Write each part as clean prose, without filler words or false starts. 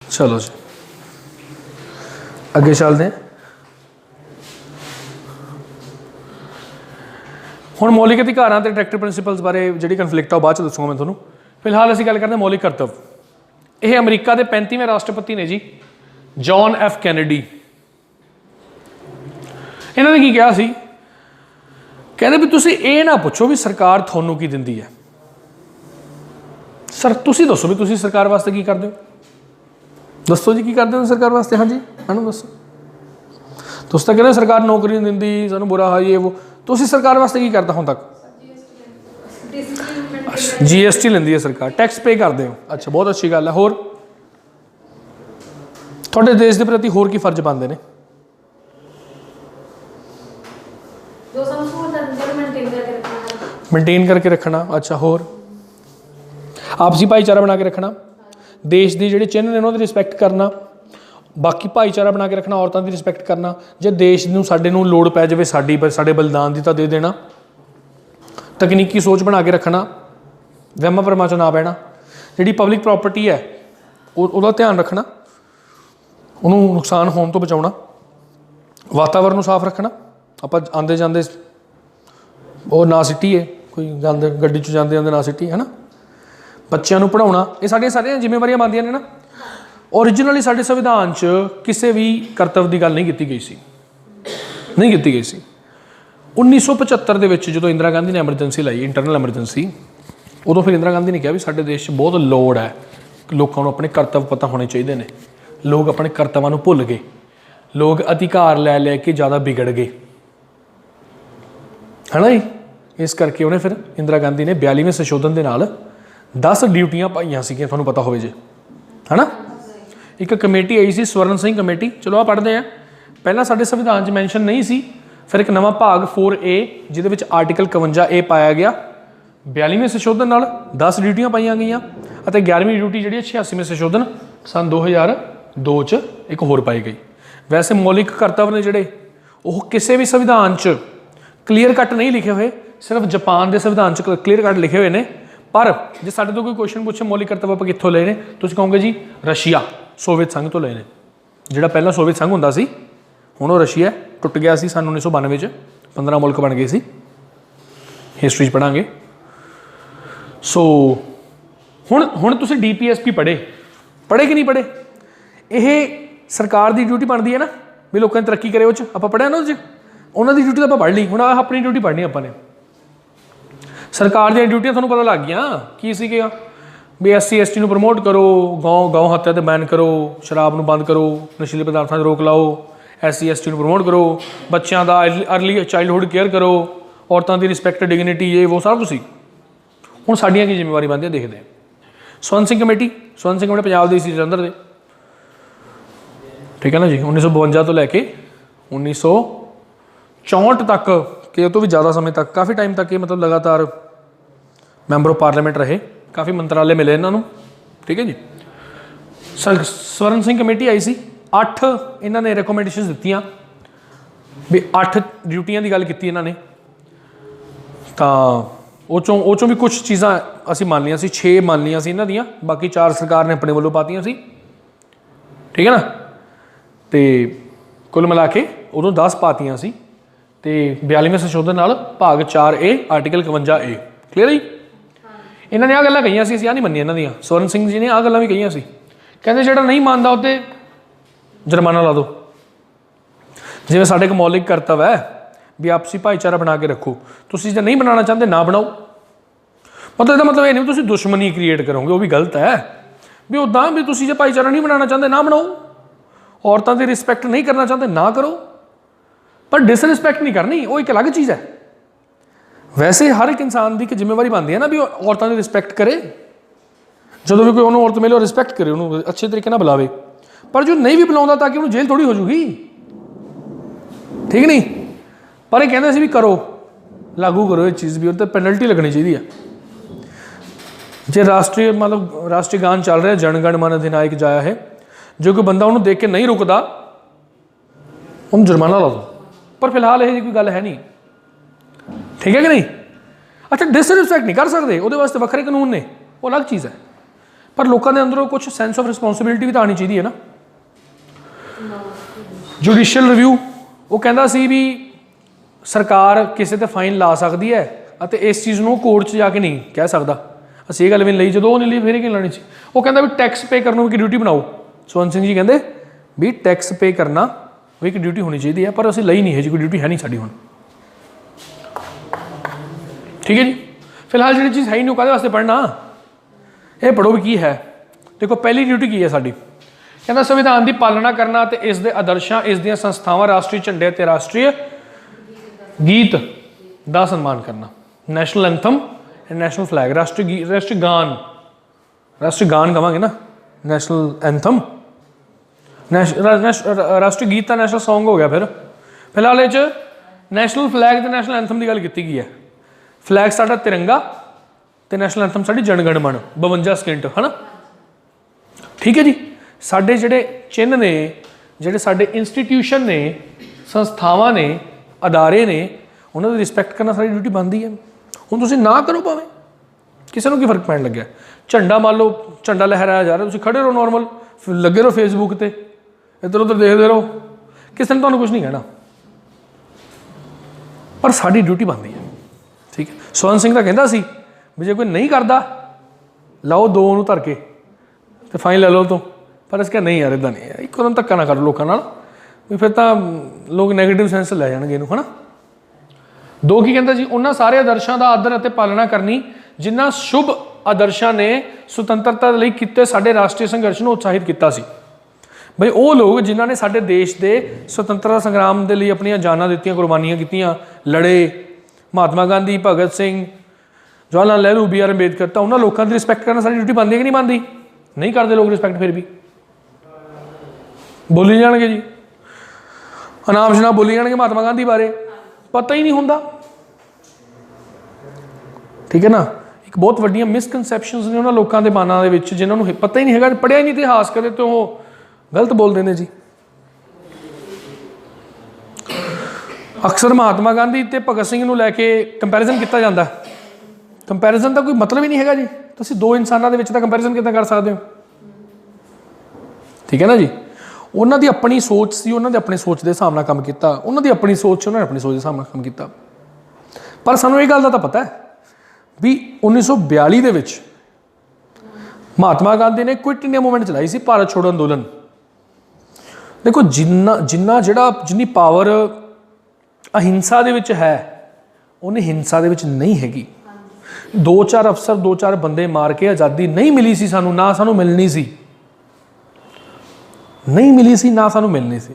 चलो जी अगे चलते हैं। हुण मौलिक अधिकारां ते डायरैक्टिव प्रिंसीपल्स बारे जिहड़ी कन्फ्लिक्ट आ बाद च दसूंगा मैं तुहानूं। फिलहाल असीं गल करदे हैं मौलिक कर्तव्य। यह अमरीका के 35वें राष्ट्रपति ने जी जॉन एफ कैनेडी। इन्होंने की कहा सी, कहते भी तुसीं ये ना पुछो भी सरकार थानू की दिंदी है, सर तुसीं दसो भी तुसीं सरकार वास्ते की करदे हो। दसो जी की करदे हो सरकार वास्ते। हाँ जी मैनूं दसो। तुसीं तां कहंदे सरकार नौकरी नहीं दिंदी, सानूं बुरा हाल ये वो। तुसीं सरकार वास्ते की करदा हुण तक? GST लेंदी है सरकार, टैक्स पे करते हो। अच्छा बहुत अच्छी गल है। होर थोड़े देश के प्रति होर की फर्ज बनते हैं? मेनटेन करके रखना। अच्छा होर आपसी भाईचारा बना के रखना, देश के जोड़े चिन्ह ने उन्होंने रिस्पैक्ट करना, बाकी भाईचारा बना के रखना, औरतों की रिस्पैक्ट करना। जो देश नूं साडे नूं लोड़ पै जाए साडे बलिदान की तो दे देना। तकनीकी सोच बना के रखना, वहमां भरमां चों ना पैना। जिहड़ी पब्लिक प्रॉपर्टी है उहदा ध्यान रखना, उन्होंने नुकसान होने तो बचाना। वातावरण को साफ रखना, आप आते जाते वो ना सिट्टीए, कोई जाते गड्डी च जाते जाते ना सिट्टीए, है ना। बच्चों को पढ़ाना, ये साडियां सारियां जिम्मेवारियां बनदियां ने ना। ओरिजिनली साडे संविधान च किसी भी कर्तव्य की गल नहीं की गई सी, नहीं की गई सी। 1975 के जो इंदिरा गांधी ने एमरजेंसी लाई, इंटरनल एमरजेंसी, उदों फिर इंदिरा गांधी ने कहा भी साडे देश बहुत लोड़ है, लोगों को अपने कर्तव्य पता होने चाहिए ने। लोग अपने कर्तव्यों को भुल गए, लोग अधिकार लै के ज़्यादा बिगड़ गए, है ना जी। इस करके उन्हें फिर इंदिरा गांधी ने 42वें संशोधन के नाल 10 ड्यूटियां पाइयां सी, तुहानूं पता होवे जे, है ना। एक कमेटी आई सी स्वर्ण सिंह कमेटी। चलो आप पढ़ते हैं, पहला साडे संविधान च मैंशन नहीं सी, फिर एक नवा भाग 4A जिहदे विच आर्टिकल 51A पाया गया। 42वें संशोधन नाल 10 ड्यूटियां पाइयां गईयां अते 11वीं ड्यूटी जिहड़ी 86वें संशोधन सन 2002 च एक होर पाई गई। वैसे मौलिक कर्तव्य ने जिहड़े वो किसी भी संविधान च क्लीयर कट नहीं लिखे हुए, सिर्फ जापान के संविधान च क्लीयर कट लिखे हुए हैं। पर जे साडे तो कोई क्वेश्चन पूछे मौलिक कर्तव्य आप कित्थों लए ने, तुसीं कहोगे जी रशिया सोवियत संघ तो लए ने। जिहड़ा पहला सोवियत संघ हुंदा सी हुण वो रशिया टुट गया सी सन 1992 च, 15 मुल्क बन गए सी, हिस्टरी पढ़ांगे। सो हुण तुसीं DPSP पढ़े कि नहीं पढ़े? ये सरकार की ड्यूटी बनती है ना भी लोगों ने तरक्की करे। उस आप पढ़िया ना, उन्होंने ड्यूटी तो आप पढ़ ली। हुण अपनी ड्यूटी पढ़नी अपने। सरकार दी ड्यूटियां तुहानूं पता लग गया की सी गया भी SC ST नूं प्रमोट करो, गौ हत्या ते बैन करो, शराब नूं बंद करो, नशीले पदार्थों ते रोक लाओ, SC ST नूं प्रमोट करो, बच्चों का अर्ली चाइल्डहुड केयर करो, औरतों की रिस्पैक्ट डिगनिटी ये वो सब कुछ। हुण साडियां की जिम्मेवारी बनती है देखते हैं। स्वर्ण सिंह कमेटी पंजाब दी सी, जलंधर दे, ठीक है ना जी। 1952 तो लैके 1964 तक के तो भी ज़्यादा समय तक, काफ़ी टाइम तक ये मतलब लगातार मैंबर ऑफ पार्लियामेंट रहे, काफ़ी मंत्रालय मिले इन्होंने, ठीक है जी। स्वर्ण सिंह कमेटी आई सी, 8 इन्होंने रिकमेंडेशन दित्तियां भी 8 ड्यूटियां की गल की इन्होंने। तो वो चों भी कुछ चीज़ां असी मान लिया, 6 मान लिया इन्हों दियां, बाकी 4 सरकार ने अपने वालों पातियां सी, ठीक है ना। तो कुल मिला के उदों 10 पातियां सी, तो 42वें संशोधन नाल भाग 4A आर्टिकल 51A क्लीयर जी। इन्होंने आ गल्लां कहीआं सी, असीं आ नहीं मन्नियां इन्हां दियां। स्वर्ण सिंह जी ने आ गल्लां भी कहीआं सी, कहंदे जिहड़ा नहीं मानदा उत्ते जुर्माना ला दो। जिवें साडे एक मौलिक कर्तव्य है भी आपसी भाईचारा बना के रखो, तुसीं जे नहीं बनाना चाहते ना बनाओ। मतलब इसदा मतलब ये नहीं तुसीं दुश्मनी क्रिएट करोगे, वो भी गलत है भी उदां भी तुसीं जे भाईचारा नहीं बनाना चाहते ना बनाओ, औरतों की रिस्पैक्ट नहीं करना चाहते ना करो, पर डिसरिस्पैक्ट नहीं करनी, वो एक अलग चीज़ है। वैसे हर एक इंसान की एक जिम्मेवारी बनती है ना भी औरतों की रिस्पैक्ट करे, जो भी कोई उन्होंने औरत मिले रिस्पैक्ट करे, उन्होंने अच्छे तरीके नाल बुलावे। पर जो नहीं भी बुलाता ताकि उन्होंने जेल थोड़ी हो जूगी, ठीक नहीं। पर यह कहते भी करो, लागू करो ये चीज़ भी, और पेनल्टी लगनी चाहिए है। जे राष्ट्रीय मतलब राष्ट्रीय गान चल रहा है जन गण मन अधिनायक जाया है, जो कोई बंदा उन्होंने देख के नहीं रुकता उन्हें जुर्माना ला दो। पर फिलहाल यह कोई गल है नहीं, ठीक है कि नहीं। अच्छा डिसरिस्पैक्ट नहीं कर सकते, वो वास्ते वक्रे कानून ने, वो अलग चीज़ है। पर लोगों के अंदरों कुछ सेंस ऑफ रिस्पोंसिबिलिटी भी तो आनी चाहिए है ना। जुडिशियल रिव्यू वो कहता सी भी सरकार किसी ते फाइन ला सकती है ਅਤੇ इस चीज़ को कोर्ट 'ਚ जाके नहीं कह सकता ਅਸੀਂ ਇਹ ਗੱਲ ਵੀ ਨਹੀਂ ਲਈ, ਜਦੋਂ ਉਹ ਨਹੀਂ ਲਈ ਫਿਰ ਕੀ ਲਾਣੀ ਸੀ। ਉਹ ਕਹਿੰਦਾ ਵੀ टैक्स पे करने की ड्यूटी बनाओ। ਸਵਰਨ ਸਿੰਘ जी ਕਹਿੰਦੇ भी टैक्स पे करना भी एक ड्यूटी होनी चाहिए है, पर ਅਸੀਂ ਲਈ नहीं है जी, कोई ड्यूटी है नहीं साड़ी हुण। ठीक है जी। फिलहाल जी चीज़ है ही नहीं कहते वास्ते पढ़ना, ये पढ़ो भी की है। देखो पहली ड्यूटी की है साड़ी, कहना संविधान की पालना करना ते इस दे आदर्शां, इस दियां संस्थावां, राष्ट्रीय झंडे ते राष्ट्रीय गीत का सन्मान करना। National anthem and national flag, राष्ट्रीय गान कहांगे ना, नैशनल एंथम, राष्ट्रीय गीत का नैशनल सॉन्ग हो गया। फिर फिलहाल ये नैशनल फ्लैग तो नैशनल एंथम की गल की गई है। फ्लैग साडा तिरंगा तो नैशनल एंथम साडी जन गण मन 52 सेकंड है ना। ठीक है जी। साडे जिहड़े चिन्ह ने, जिहड़े साडे इंस्टीट्यूशन ने, संस्थावां ने, अदारे ने, उन्होंने रिस्पैक्ट करना सारी ड्यूटी बनती है। हुण तुसीं ना करो भावें, किसी को की फर्क पैण लग्या। झंडा मान लो झंडा लहराया जा रहा, तुसीं खड़े रहो नॉर्मल, लगे रहो फेसबुक पर, इधर उधर देखते रहो, किसी ने तुहानूं कुछ नहीं कहना, पर साडी ड्यूटी बनती है। ठीक है। स्वर्ण सिंह तो कहता सी भी जे कोई नहीं करता लाओ 2 नूं धर के तो फाइन ले लो तो, पर इस क्या नहीं यार इदा नहीं है, एकदम धक्का ना करो लोगों नाल, फिर तो लोग नैगेटिव सेंस लै जाणगे इहनूं, है ना। 2 की कहता जी, उन्होंने सारे आदर्शों का आदर और पालना करनी जिन्होंने शुभ आदर्शों ने सुतंत्रता लई किते साडे राष्ट्रीय संघर्ष को उत्साहित किया सी। बई वो लोग जिन्होंने साडे देश के सुतंत्रता संग्राम के लिए अपनी जाना दित्तियां, कुर्बानियां कीतियां, लड़े, महात्मा गांधी, भगत सिंह, जवाहर लाल नेहरू, BR अंबेडकर, तो उन्होंने लोगों की रिस्पैक्ट करना सारी ड्यूटी बनती है कि नहीं बनती? नहीं करते लोग रिस्पैक्ट, फिर भी बोली जाएंगे जी, अनाम शनाम बोली जाएंगे महात्मा गांधी बारे, पता ही नहीं होंदा। ठीक है ना। एक बहुत वड्डियां मिसकनसैप्शनस ने उन्होंने लोगों के मनां दे विच, जिन्होंने पता ही नहीं है, पढ़िया ही नहीं इतिहास कदे, तो वो गलत बोलते हैं जी। अक्सर महात्मा गांधी ते भगत सिंह नूं लैके कंपैरिजन किया जाता है। कंपैरिजन का कोई मतलब ही नहीं है जी, तुसीं 2 इंसानों के कंपैरिजन कितना कर सकते हो? ठीक है ना जी। उन्होंने अपनी सोच सी, उन्होंने अपनी सोच के हिसाब नाल काम किया, उन्होंने अपनी सोच, उन्होंने अपनी सोच के हिसाब नाल काम किया। पर सानूं इह गल दा तां पता है भी 1942 दे विच महात्मा गांधी ने क्विट इंडिया मूवमेंट चलाई सी, भारत छोड़ो अंदोलन। देखो जिन्नी पावर अहिंसा दे विच है, उन्हें हिंसा दे विच नहीं हैगी। 2-4 अफसर, 2-4 बंदे मार के आज़ादी नहीं मिली सी सानू, ना सानू मिलनी सी, नहीं मिली सी, ना सानू मिलनी सी।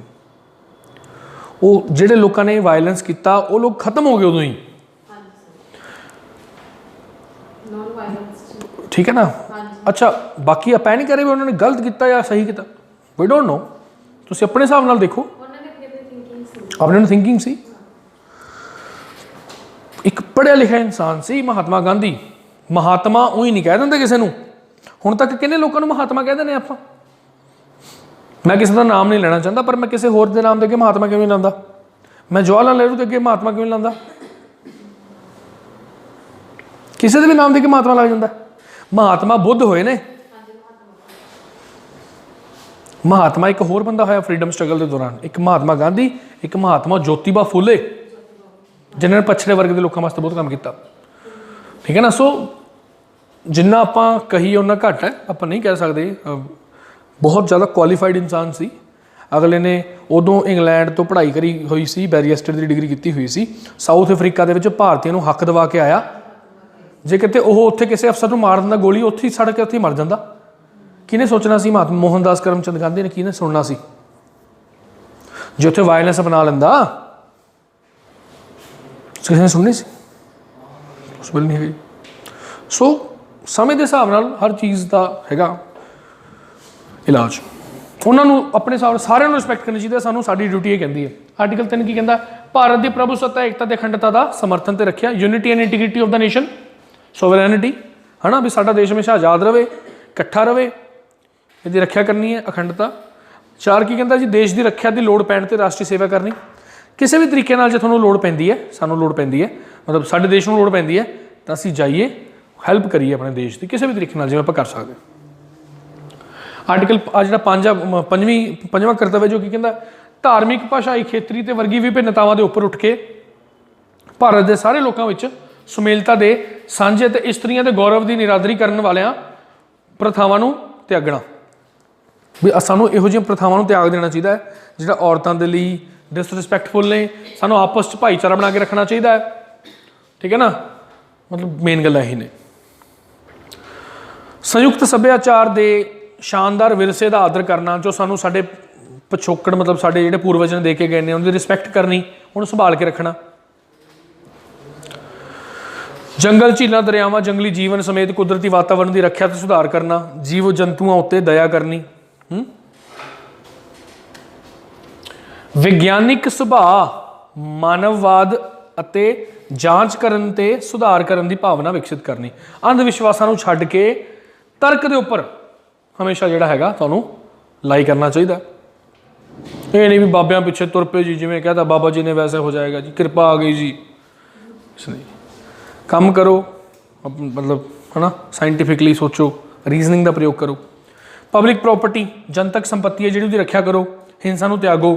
वो जिहड़े लोगों ने वायलेंस किया, वो लोग खत्म हो गए उदों ही। ठीक है ना। अच्छा, बाकी अपै नहीं करे भी उन्होंने गलत किया या सही किया, वी डोंट नो। तुसीं अपने हिसाब नाल देखो, अपने थिंकिंग सी। एक पढ़िया लिखा इंसान सी महात्मा गांधी। महात्मा उ ही नहीं कह देंगे किसी को। हुण तक किन्ने लोगों को महात्मा कह देने आप। मैं किसी का नाम नहीं लेना चाहता, पर मैं किसी होर के नाम के महात्मा क्यों नहीं लाता? मैं जवाहर लाल नेहरू के अगे महात्मा क्यों नहीं लाता? किसी के भी नाम देके महात्मा लग जाता। महात्मा बुद्ध होए ने, महात्मा एक होर बंदा होया फ्रीडम स्ट्रगल के दौरान, एक महात्मा गांधी, एक महात्मा ज्योतिबा फुले, जिन्होंने पछड़े वर्ग के लोगों वास्ते बहुत काम किया। ठीक है ना। सो जिन्ना आपां कहीए उन्ना घट है, आप नहीं कह सकते। बहुत ज़्यादा क्वालीफाइड इंसान सी। अगले ने उदों इंग्लैंड तो पढ़ाई करी हुई सी, बैरिस्टर की डिग्री की हुई सी। साउथ अफ्रीका के भारतीयों को हक दवा के आया। जे किते वो उत्थे किसी अफसर को मार दिंदा गोली, उत्थे सड़ के उत्थे मर जाता। किने सोचना सी? महात्मा मोहनदास करमचंद गांधी ने किने सुनना सी? जो उत्थे वायलेंस अपना लैंदा, किसी ने सुननी सी? पॉसिबल नहीं है। सो समय के हिसाब नाल हर चीज़ का हैगा इलाज। उन्होंने अपने हिसाब सारे रिस्पैक्ट करनी चाहिए। सानू साडी ड्यूटी ये कहती है। आर्टिकल 3 की कहता, भारत की प्रभुसत्ता, एकता ते अखंडता का समर्थन तो रखिया, unity and integrity of the nation, sovereignty, है ना, भी साडा देश हमेशा आज़ाद रहे, इकट्ठा रहे, इसकी रक्षा करनी है, अखंडता। 4 की कहता जी, देश की रक्षा की लोड़ पैण ते राष्ट्रीय सेवा करनी। किसी भी तरीके नाल जे तुहानूं लोड़ पैंदी है, सानूं लोड़ पैंदी है, मतलब साडे देश नूं लोड़ पैंदी है, तो असीं जाइए हेल्प करिए अपने देश की किसी भी तरीके नाल जिवें आपां कर सकते। ਆਰਟੀਕਲ ਆ ਜਿਹੜਾ ਪੰਜਵਾਂ ਕਰਤੱਵ ਹੈ ਜੋ ਕੀ ਕਹਿੰਦਾ, ਧਾਰਮਿਕ, ਭਾਸ਼ਾਈ, ਖੇਤਰੀ ਤੇ ਵਰਗੀ ਵਿਭਿੰਨਤਾਵਾਂ ਦੇ ਉੱਪਰ ਉੱਠ ਕੇ ਭਾਰਤ ਦੇ ਸਾਰੇ ਲੋਕਾਂ ਵਿੱਚ ਸੁਮੇਲਤਾ ਦੇ ਸਾਂਝੇ ਤੇ ਇਸਤਰੀਆਂ ਦੇ ਗੌਰਵ ਦੀ ਨਿਰਾਦਰੀ ਕਰਨ ਵਾਲਿਆਂ ਪ੍ਰਥਾਵਾਂ ਨੂੰ ਤਿਆਗਣਾ। ਵੀ ਸਾਨੂੰ ਇਹੋ ਜਿਹੀਆਂ ਪ੍ਰਥਾਵਾਂ ਨੂੰ ਤਿਆਗ ਦੇਣਾ ਚਾਹੀਦਾ ਹੈ ਜਿਹੜਾ ਔਰਤਾਂ ਦੇ ਲਈ ਡਿਸਰਿਸਪੈਕਟਫੁਲ ਨੇ। ਸਾਨੂੰ ਆਪਸ 'ਚ ਭਾਈਚਾਰਾ ਬਣਾ ਕੇ ਰੱਖਣਾ ਚਾਹੀਦਾ ਹੈ, ਠੀਕ ਹੈ ਨਾ। ਮਤਲਬ ਮੇਨ ਗੱਲਾਂ ਇਹੀ ਨੇ। ਸੰਯੁਕਤ ਸੱਭਿਆਚਾਰ ਦੇ ਸ਼ਾਨਦਾਰ ਵਿਰਸੇ ਦਾ ਆਦਰ ਕਰਨਾ, ਜੋ ਸਾਨੂੰ ਸਾਡੇ ਪਿਛੋਕੜ ਮਤਲਬ ਸਾਡੇ ਜਿਹੜੇ ਪੂਰਵਜ ਨੇ ਦੇ ਕੇ ਗਏ ਨੇ, ਉਹਨਾਂ ਦੀ ਰਿਸਪੈਕਟ ਕਰਨੀ, ਉਹਨੂੰ ਸੰਭਾਲ ਕੇ ਰੱਖਣਾ। ਜੰਗਲ, ਝੀਲਾਂ, ਦਰਿਆਵਾਂ, ਜੰਗਲੀ ਜੀਵਨ ਸਮੇਤ ਕੁਦਰਤੀ ਵਾਤਾਵਰਣ ਦੀ ਰੱਖਿਆ ਤੇ ਸੁਧਾਰ ਕਰਨਾ। ਜੀਵ ਜੰਤੂਆਂ ਉੱਤੇ ਦਇਆ ਕਰਨੀ। ਵਿਗਿਆਨਿਕ ਸੁਭਾਅ, ਮਾਨਵਵਾਦ ਅਤੇ ਜਾਂਚ ਕਰਨ ਤੇ ਸੁਧਾਰ ਕਰਨ ਦੀ ਭਾਵਨਾ ਵਿਕਸਿਤ ਕਰਨੀ। ਅੰਧ ਵਿਸ਼ਵਾਸਾਂ ਨੂੰ ਛੱਡ ਕੇ ਤਰਕ ਦੇ ਉੱਪਰ ਹਮੇਸ਼ਾ ਜਿਹੜਾ ਹੈਗਾ ਤੁਹਾਨੂੰ ਲਾਈ ਕਰਨਾ ਚਾਹੀਦਾ। ਇਹ ਨਹੀਂ ਵੀ ਬਾਬਿਆਂ ਪਿੱਛੇ ਤੁਰ ਪਏ ਜੀ, ਜਿਵੇਂ ਕਹਿੰਦਾ ਬਾਬਾ ਜੀ ਨੇ ਵੈਸੇ ਹੋ ਜਾਏਗਾ ਜੀ, ਕਿਰਪਾ ਆ ਗਈ ਜੀ। ਇਸ ਲਈ ਕੰਮ ਕਰੋ, ਮਤਲਬ ਹੈ ਨਾ, ਸਾਇੰਟੀਫਿਕਲੀ ਸੋਚੋ, ਰੀਜ਼ਨਿੰਗ ਦਾ ਪ੍ਰਯੋਗ ਕਰੋ। ਪਬਲਿਕ ਪ੍ਰੋਪਰਟੀ, ਜਨਤਕ ਸੰਪत्ति ਹੈ ਜਿਹੜੀ ਉਹਦੀ ਰੱਖਿਆ ਕਰੋ। ਹਿੰਸਾ ਨੂੰ ਤਿਆਗੋ।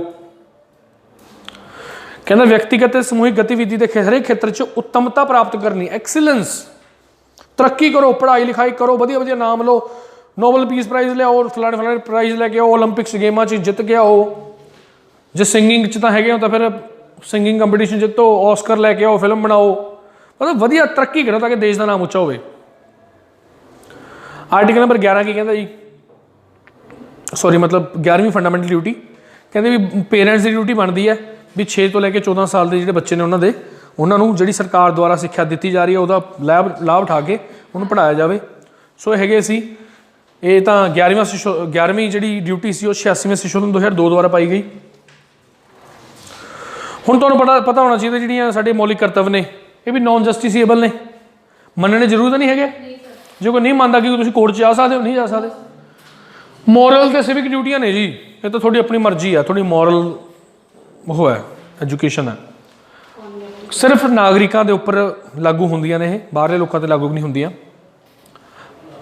ਕਹਿੰਦਾ ਵਿਅਕਤੀਗਤ ਤੇ ਸਮੂਹਿਕ ਗਤੀਵਿਧੀ ਦੇ ਹਰੇਕ ਖੇਤਰ 'ਚ ਉੱਤਮਤਾ ਪ੍ਰਾਪਤ ਕਰਨੀ, ਐਕਸੀਲੈਂਸ, ਤਰੱਕੀ ਕਰੋ, ਪੜ੍ਹਾਈ ਲਿਖਾਈ ਕਰੋ, ਵਧੀਆ ਵਧੀਆ ਨਾਮ ਲਓ, ਨੋਬਲ ਪੀਸ ਪ੍ਰਾਈਜ਼ ਲਿਆਓ, ਫਲਾਣੇ ਫਲਾਣੇ ਪ੍ਰਾਈਜ਼ ਲੈ ਕੇ ਆਓ, ਓਲੰਪਿਕਸ ਗੇਮਾਂ 'ਚ ਜਿੱਤ ਕੇ ਆਓ। ਜੇ ਸਿੰਗਿੰਗ 'ਚ ਤਾਂ ਹੈਗੇ ਹੋ ਤਾਂ ਫਿਰ ਸਿੰਗਿੰਗ ਕੰਪੀਟੀਸ਼ਨ ਜਿੱਤੋ, ਔਸਕਰ ਲੈ ਕੇ ਆਓ, ਫਿਲਮ ਬਣਾਓ, ਮਤਲਬ ਵਧੀਆ ਤਰੱਕੀ ਕਰੋ ਤਾਂ ਕਿ ਦੇਸ਼ ਦਾ ਨਾਮ ਉੱਚਾ ਹੋਵੇ। ਆਰਟੀਕਲ ਨੰਬਰ 11 ਕੀ ਕਹਿੰਦਾ ਜੀ, ਸੌਰੀ ਮਤਲਬ 11ਵੀਂ ਫੰਡਾਮੈਂਟਲ ਡਿਊਟੀ ਕਹਿੰਦੇ ਵੀ ਪੇਰੈਂਟਸ ਦੀ ਡਿਊਟੀ ਬਣਦੀ ਹੈ ਵੀ 6 ਤੋਂ ਲੈ ਕੇ 14 ਸਾਲ ਦੇ ਜਿਹੜੇ ਬੱਚੇ ਨੇ ਉਹਨਾਂ ਨੂੰ ਜਿਹੜੀ ਸਰਕਾਰ ਦੁਆਰਾ ਸਿੱਖਿਆ ਦਿੱਤੀ ਜਾ ਰਹੀ ਹੈ ਉਹਦਾ ਲਾਭ ਉਠਾ ਕੇ ਉਹਨੂੰ ਪੜ੍ਹਾਇਆ ਜਾਵੇ। ਸੋ ਇਹ ਹੈਗੇ ਸੀ, ਇਹ ਤਾਂ 11ਵੀਂ ਜਿਹੜੀ ਡਿਊਟੀ ਸੀ ਉਹ 86ਵੇਂ ਸੈਸ਼ਨ 2002 ਦੁਆਰਾ ਪਾਈ ਗਈ। ਹੁਣ ਤੁਹਾਨੂੰ ਪਤਾ ਹੋਣਾ ਚਾਹੀਦਾ ਜਿਹੜੀਆਂ ਸਾਡੇ ਮੌਲਿਕ ਕਰਤੱਵ ਨੇ ਇਹ ਵੀ ਨੋਨ ਜਸਟਿਸਏਬਲ ਨੇ, ਮੰਨਣੇ ਜ਼ਰੂਰੀ ਤਾਂ ਨਹੀਂ ਹੈਗੇ। ਜੇ ਕੋਈ ਨਹੀਂ ਮੰਨਦਾ ਕਿ ਤੁਸੀਂ ਕੋਰਟ 'ਚ ਜਾ ਸਕਦੇ ਹੋ, ਨਹੀਂ ਜਾ ਸਕਦੇ। ਮੋਰਲ ਤੇ ਸਿਵਿਕ ਡਿਊਟੀਆਂ ਨੇ ਜੀ, ਇਹ ਤਾਂ ਤੁਹਾਡੀ ਆਪਣੀ ਮਰਜ਼ੀ ਆ, ਤੁਹਾਡੀ ਮੋਰਲ ਉਹ ਹੈ, ਐਜੂਕੇਸ਼ਨ ਹੈ। ਸਿਰਫ ਨਾਗਰਿਕਾਂ ਦੇ ਉੱਪਰ ਲਾਗੂ ਹੁੰਦੀਆਂ ਨੇ ਇਹ, ਬਾਹਰਲੇ ਲੋਕਾਂ 'ਤੇ ਲਾਗੂ ਨਹੀਂ ਹੁੰਦੀਆਂ।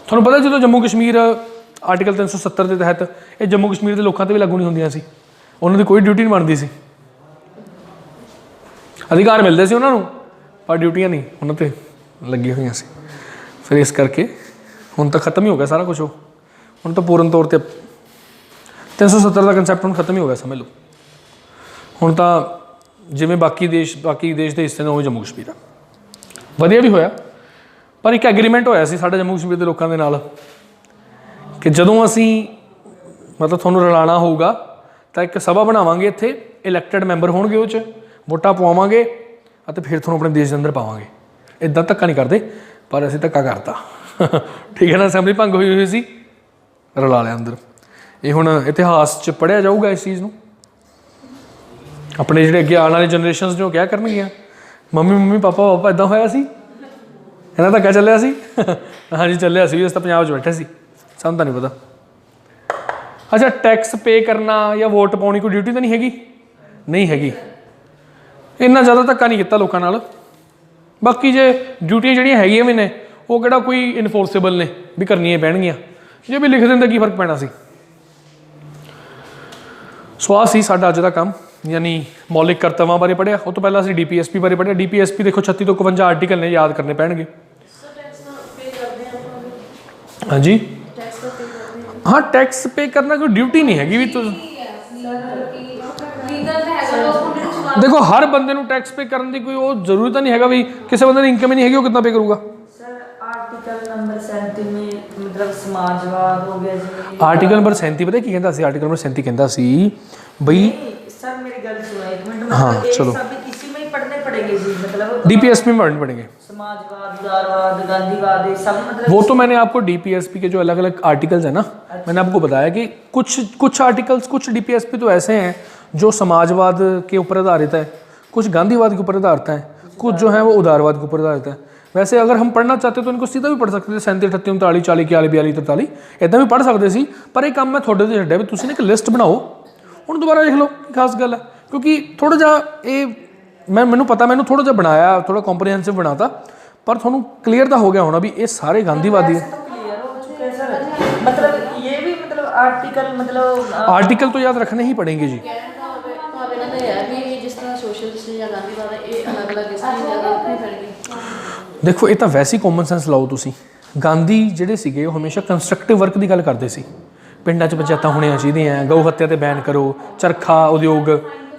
ਤੁਹਾਨੂੰ ਪਤਾ ਜਦੋਂ ਜੰਮੂ ਕਸ਼ਮੀਰ ਆਰਟੀਕਲ 370 ਦੇ ਤਹਿਤ ਇਹ ਜੰਮੂ ਕਸ਼ਮੀਰ ਦੇ ਲੋਕਾਂ 'ਤੇ ਵੀ ਲਾਗੂ ਨਹੀਂ ਹੁੰਦੀਆਂ ਸੀ, ਉਹਨਾਂ ਦੀ ਕੋਈ ਡਿਊਟੀ ਨਹੀਂ ਬਣਦੀ ਸੀ। ਅਧਿਕਾਰ ਮਿਲਦੇ ਸੀ ਉਹਨਾਂ ਨੂੰ ਪਰ ਡਿਊਟੀਆਂ ਨਹੀਂ ਉਹਨਾਂ 'ਤੇ ਲੱਗੀਆਂ ਹੋਈਆਂ ਸੀ। ਫਿਰ ਇਸ ਕਰਕੇ ਹੁਣ ਤਾਂ ਖਤਮ ਹੀ ਹੋ ਗਿਆ ਸਾਰਾ ਕੁਛ। ਹੁਣ ਤਾਂ ਪੂਰਨ ਤੌਰ 'ਤੇ 370 ਦਾ ਕੰਸੈਪਟ ਹੁਣ ਖਤਮ ਹੀ ਹੋ ਗਿਆ, ਸਮਝ ਲਓ। ਹੁਣ ਤਾਂ ਜਿਵੇਂ ਬਾਕੀ ਦੇਸ਼ ਦੇ ਹਿੱਸੇ ਨੇ ਉਵੇਂ ਜੰਮੂ ਕਸ਼ਮੀਰ ਆ। ਵਧੀਆ ਵੀ ਹੋਇਆ, ਪਰ ਇੱਕ ਐਗਰੀਮੈਂਟ ਹੋਇਆ ਸੀ ਸਾਡੇ ਜੰਮੂ ਕਸ਼ਮੀਰ ਦੇ ਲੋਕਾਂ ਦੇ ਨਾਲ ਕਿ ਜਦੋਂ ਅਸੀਂ ਮਤਲਬ ਤੁਹਾਨੂੰ ਰਲਾਣਾ ਹੋਊਗਾ ਤਾਂ ਇੱਕ ਸਭਾ ਬਣਾਵਾਂਗੇ, ਇੱਥੇ ਇਲੈਕਟਡ ਮੈਂਬਰ ਹੋਣਗੇ, ਉਹ 'ਚ ਵੋਟਾਂ ਪਵਾਵਾਂਗੇ ਅਤੇ ਫਿਰ ਤੁਹਾਨੂੰ ਆਪਣੇ ਦੇਸ਼ ਦੇ ਅੰਦਰ ਪਾਵਾਂਗੇ। ਇੱਦਾਂ ਧੱਕਾ ਨਹੀਂ ਕਰਦੇ, ਪਰ ਅਸੀਂ ਧੱਕਾ ਕਰਤਾ। ਠੀਕ ਹੈ ਨਾ, ਅਸੈਂਬਲੀ ਭੰਗ ਹੋਈ ਸੀ, ਰਲਾ ਲਿਆ ਅੰਦਰ। ਇਹ ਹੁਣ ਇਤਿਹਾਸ 'ਚ ਪੜ੍ਹਿਆ ਜਾਊਗਾ ਇਸ ਚੀਜ਼ ਨੂੰ। ਆਪਣੇ ਜਿਹੜੇ ਅੱਗੇ ਆਉਣ ਵਾਲੇ ਜਨਰੇਸ਼ਨਸ ਨੇ ਉਹ ਕਿਆ ਕਰਨਗੀਆਂ, ਮੰਮੀ ਪਾਪਾ ਇੱਦਾਂ ਹੋਇਆ ਸੀ, ਇਹਨਾਂ ਧੱਕਾ ਚੱਲਿਆ ਸੀ। ਹਾਂਜੀ ਚੱਲਿਆ ਸੀ, ਅਸੀਂ ਤਾਂ ਪੰਜਾਬ 'ਚ ਬੈਠੇ ਸੀ, ਸਾਨੂੰ ਤਾਂ ਨਹੀਂ ਪਤਾ। ਅੱਛਾ, ਟੈਕਸ ਪੇ ਕਰਨਾ ਜਾਂ ਵੋਟ ਪਾਉਣੀ ਕੋਈ ਡਿਊਟੀ ਤਾਂ ਨਹੀਂ ਹੈਗੀ? ਨਹੀਂ ਹੈਗੀ। ਇੰਨਾ ਜ਼ਿਆਦਾ ਧੱਕਾ ਨਹੀਂ ਕੀਤਾ ਲੋਕਾਂ ਨਾਲ। ਬਾਕੀ ਜੇ ਡਿਊਟੀਆਂ ਜਿਹੜੀਆਂ ਹੈਗੀਆਂ ਵੀ ਨੇ ਉਹ ਕਿਹੜਾ ਕੋਈ ਇਨਫੋਰਸੇਬਲ ਨੇ ਵੀ ਕਰਨੀਆਂ ਪੈਣਗੀਆਂ, ਜੇ ਵੀ ਲਿਖ ਦਿੰਦੇ ਕੀ ਫਰਕ ਪੈਣਾ ਸੀ। ਸੋ ਆਹ ਸੀ ਸਾਡਾ ਅੱਜ ਦਾ ਕੰਮ, ਯਾਨੀ ਮੌਲਿਕ ਕਰਤੱਵਾਂ ਬਾਰੇ ਪੜ੍ਹਿਆ। ਉਹ ਤੋਂ ਪਹਿਲਾਂ ਅਸੀਂ DPSP ਬਾਰੇ ਪੜ੍ਹਿਆ। DPSP ਦੇਖੋ 36 ਤੋਂ 51 ਆਰਟੀਕਲ ਨੇ, ਯਾਦ ਕਰਨੇ ਪੈਣਗੇ। ਹਾਂਜੀ ਹਾਂ, ਟੈਕਸ ਪੇ ਕਰਨਾ ਕੋਈ ਡਿਊਟੀ ਨਹੀਂ ਹੈਗੀ ਵੀ ਤੁਸੀਂ ਦੇਖੋ ਹਰ ਬੰਦੇ ਨੂੰ ਟੈਕਸ ਪੇ ਕਰਨ ਦੀ ਕੋਈ ਉਹ ਜ਼ਰੂਰੀ ਤਾਂ ਨਹੀਂ ਹੈਗਾ ਵੀ ਕਿਸੇ ਬੰਦੇ ਦੀ ਇਨਕਮ ਹੀ ਨਹੀਂ ਹੈਗੀ ਉਹ ਕਿੰਨਾ ਪੇ ਕਰੂਗਾ। ਆਰਟੀਕਲ ਨੰਬਰ 37 में मतलब समाजवाद हो गया जी। ਆਰਟੀਕਲ ਨੰਬਰ 37 ਪਤਾ ਕੀ ਕਹਿੰਦਾ ਸੀ? ਆਰਟੀਕਲ ਨੰਬਰ 37 ਕਹਿੰਦਾ ਸੀ ਬਈ सर मेरी गल सुनो एक मिनट, मतलब एक सब इसी में ही पढ़ने पड़ेंगे जी, मतलब DPSP में पढ़ने पड़ेंगे। समाजवाद, उदारवाद, गांधीवाद, ये सब मतलब वो तो मैंने आपको DPSP के जो अलग अलग आर्टिकल्स हैं ना, मैंने आपको बताया कि कुछ आर्टिकल्स, कुछ DPSP तो ऐसे हैं जो समाजवाद के ऊपर आधारित है, कुछ गांधीवाद के ऊपर आधारित है, कुछ जो है वो उदारवाद के ऊपर आधारित है। वैसे अगर हम पढ़ना चाहते तो इनको सीधा भी पढ़ सकते थे, 37, 38, 39, 40, 41, 42, 43 इदा भी पढ़ सकते सी। पर एक काम मैं थोड़े तो छड्डिया भी तुसीं एक लिस्ट बनाओ, हुण दोबारा देख लो खास गल है, क्योंकि थोड़ा जा ये मैनूं पता, मैंने थोड़ा जा बनाया, थोड़ा कॉम्प्रीहेंसिव बनाता, पर थोड़ा क्लीयर तो हो गया होना भी ये सारे गांधीवादी क्लियर हो चुके हैं सर। मतलब ये भी मतलब ਆਰਟੀਕਲ ਮਤਲਬ ਆਰਟੀਕਲ तो याद रखने ही पड़ेंगे जी। ਕਹਿਣ ਦਾ ਭਾਵ ਇਹਨਾਂ ਦਾ ਇਹ ਹੈ ਵੀ ਇਹ ਜਿਸ ਤਰ੍ਹਾਂ ਸੋਸ਼ਲਿਸਟ ਜਾਂ ਗਾਂਧੀਵਾਦ ਹੈ, ਇਹ ਅਲੱਗ-ਅਲੱਗ ਇਸ ਤਰ੍ਹਾਂ ਜ਼ਿਆਦਾ ਰੱਖਣੇ ਪੈਣਗੇ। ਦੇਖੋ ਇਹ ਤਾਂ ਵੈਸੇ ਹੀ ਕਾਮਨ ਸੈਂਸ ਲਾਓ ਤੁਸੀਂ। ਗਾਂਧੀ ਜਿਹੜੇ ਸੀਗੇ ਉਹ ਹਮੇਸ਼ਾ ਕੰਸਟਰਕਟਿਵ ਵਰਕ ਦੀ ਗੱਲ ਕਰਦੇ ਸੀ। ਪਿੰਡਾਂ 'ਚ ਪੰਚਾਇਤਾਂ ਹੋਣੀਆਂ ਚਾਹੀਦੀਆਂ, ਗਊ ਹੱਤਿਆ 'ਤੇ ਬੈਨ ਕਰੋ, ਚਰਖਾ ਉਦਯੋਗ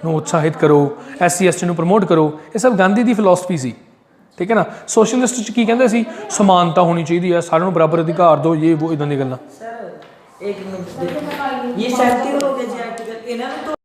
ਨੂੰ ਉਤਸ਼ਾਹਿਤ ਕਰੋ, SC ST ਨੂੰ ਪ੍ਰਮੋਟ ਕਰੋ, ਇਹ ਸਭ ਗਾਂਧੀ ਦੀ ਫਿਲਾਸਫੀ ਸੀ, ਠੀਕ ਹੈ ਨਾ। ਸੋਸ਼ਲਿਸਟ 'ਚ ਕੀ ਕਹਿੰਦੇ ਸੀ, ਸਮਾਨਤਾ ਹੋਣੀ ਚਾਹੀਦੀ ਹੈ, ਸਾਰਿਆਂ ਨੂੰ ਬਰਾਬਰ ਅਧਿਕਾਰ ਦਿਓ, ਇਹ ਉਹ ਇਦਾਂ ਦੀਆਂ ਗੱਲਾਂ। सर एक मिनट ये 37 हो गया जी आर्टिकल इन्होंने तो